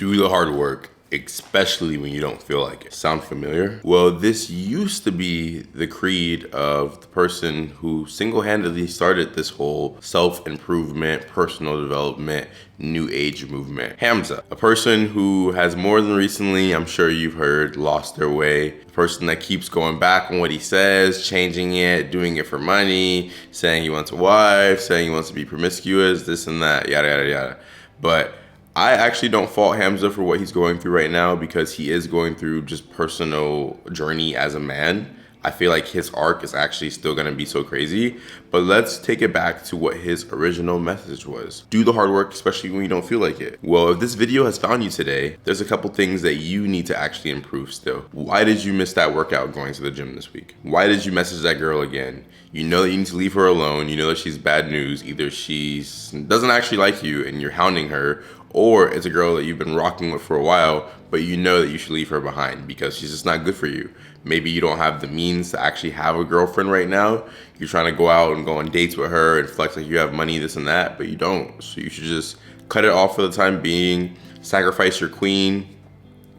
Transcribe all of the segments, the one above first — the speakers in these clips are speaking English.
Do the hard work, especially when you don't feel like it. Sound familiar? Well, this used to be the creed of the person who single-handedly started this whole self-improvement, personal development, new age movement. Hamza, a person who has more than recently, I'm sure you've heard, lost their way. A person that keeps going back on what he says, changing it, doing it for money, saying he wants a wife, saying he wants to be promiscuous, this and that, yada, yada, yada. But I actually don't fault Hamza for what he's going through right now because he is going through just personal journey as a man. I feel like his arc is actually still gonna be so crazy, but let's take it back to what his original message was. Do the hard work, especially when you don't feel like it. Well, if this video has found you today, there's a couple things that you need to actually improve still. Why did you miss that workout going to the gym this week? Why did you message that girl again? You know that you need to leave her alone. You know that she's bad news. Either she doesn't actually like you and you're hounding her, or it's a girl that you've been rocking with for a while, but you know that you should leave her behind because she's just not good for you. Maybe you don't have the means to actually have a girlfriend right now. You're trying to go out and go on dates with her and flex like you have money, this and that, but you don't. So you should just cut it off for the time being, sacrifice your queen,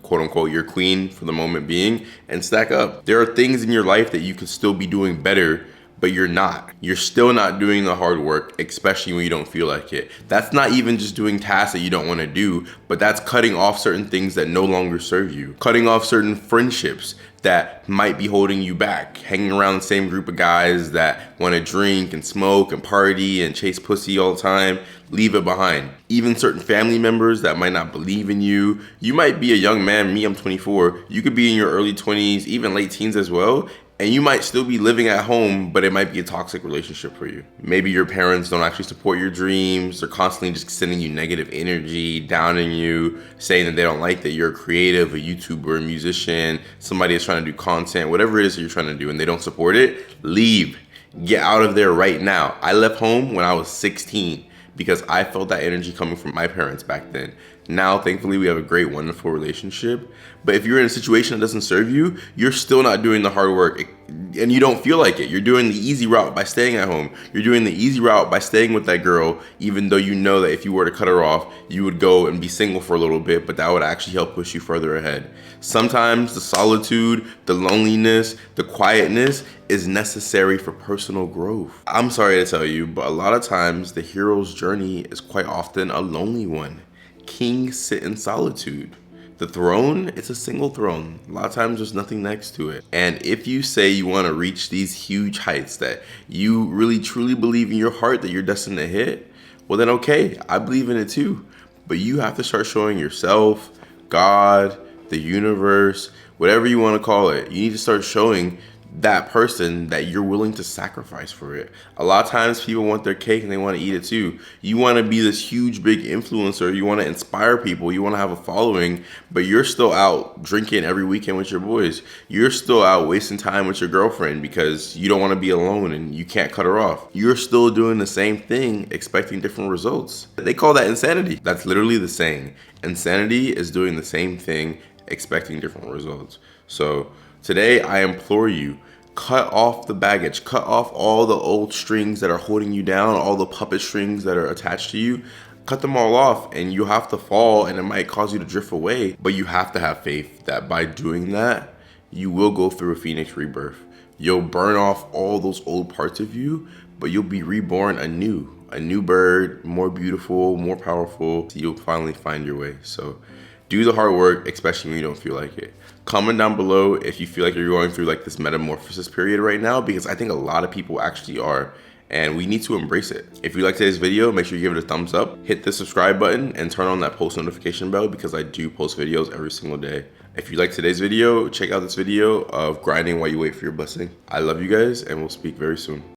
quote unquote, your queen for the moment being, and stack up. There are things in your life that you could still be doing better, but you're not. You're still not doing the hard work, especially when you don't feel like it. That's not even just doing tasks that you don't want to do, but that's cutting off certain things that no longer serve you. Cutting off certain friendships that might be holding you back. Hanging around the same group of guys that want to drink and smoke and party and chase pussy all the time, leave it behind. Even certain family members that might not believe in you. You might be a young man, me, I'm 24. You could be in your early 20s, even late teens as well. And you might still be living at home, but it might be a toxic relationship for you. Maybe your parents don't actually support your dreams. They're constantly just sending you negative energy, downing you, saying that they don't like that you're a creative, a YouTuber, a musician, somebody that's trying to do content, whatever it is that you're trying to do, and they don't support it. Leave. Get out of there right now. I left home when I was 16 because I felt that energy coming from my parents back then. Now, thankfully, we have a great, wonderful relationship. But if you're in a situation that doesn't serve you, you're still not doing the hard work and you don't feel like it. You're doing the easy route by staying at home. You're doing the easy route by staying with that girl, even though you know that if you were to cut her off, you would go and be single for a little bit, but that would actually help push you further ahead. Sometimes the solitude, the loneliness, the quietness is necessary for personal growth. I'm sorry to tell you, but a lot of times the hero's journey is quite often a lonely one. Kings sit in solitude. The throne, it's a single throne. A lot of times there's nothing next to it. And if you say you want to reach these huge heights that you really truly believe in your heart that you're destined to hit, well then okay, I believe in it too. But you have to start showing yourself, God, the universe, whatever you want to call it. You need to start showing that person that you're willing to sacrifice for it. A lot of times people want their cake and they want to eat it too. You want to be this huge big influencer, you want to inspire people, you want to have a following, but you're still out drinking every weekend with your boys. You're still out wasting time with your girlfriend because you don't want to be alone and you can't cut her off. You're still doing the same thing, expecting different results. They call that insanity. That's literally the saying. Insanity is doing the same thing, expecting different results. So today, I implore you, cut off the baggage, cut off all the old strings that are holding you down, all the puppet strings that are attached to you. Cut them all off and you have to fall and it might cause you to drift away. But you have to have faith that by doing that, you will go through a phoenix rebirth. You'll burn off all those old parts of you, but you'll be reborn anew. A new bird, more beautiful, more powerful. You'll finally find your way. So do the hard work, especially when you don't feel like it. Comment down below if you feel like you're going through like this metamorphosis period right now, because I think a lot of people actually are, and we need to embrace it. If you like today's video, make sure you give it a thumbs up, hit the subscribe button, and turn on that post notification bell because I do post videos every single day. If you like today's video, check out this video of grinding while you wait for your blessing. I love you guys, and we'll speak very soon.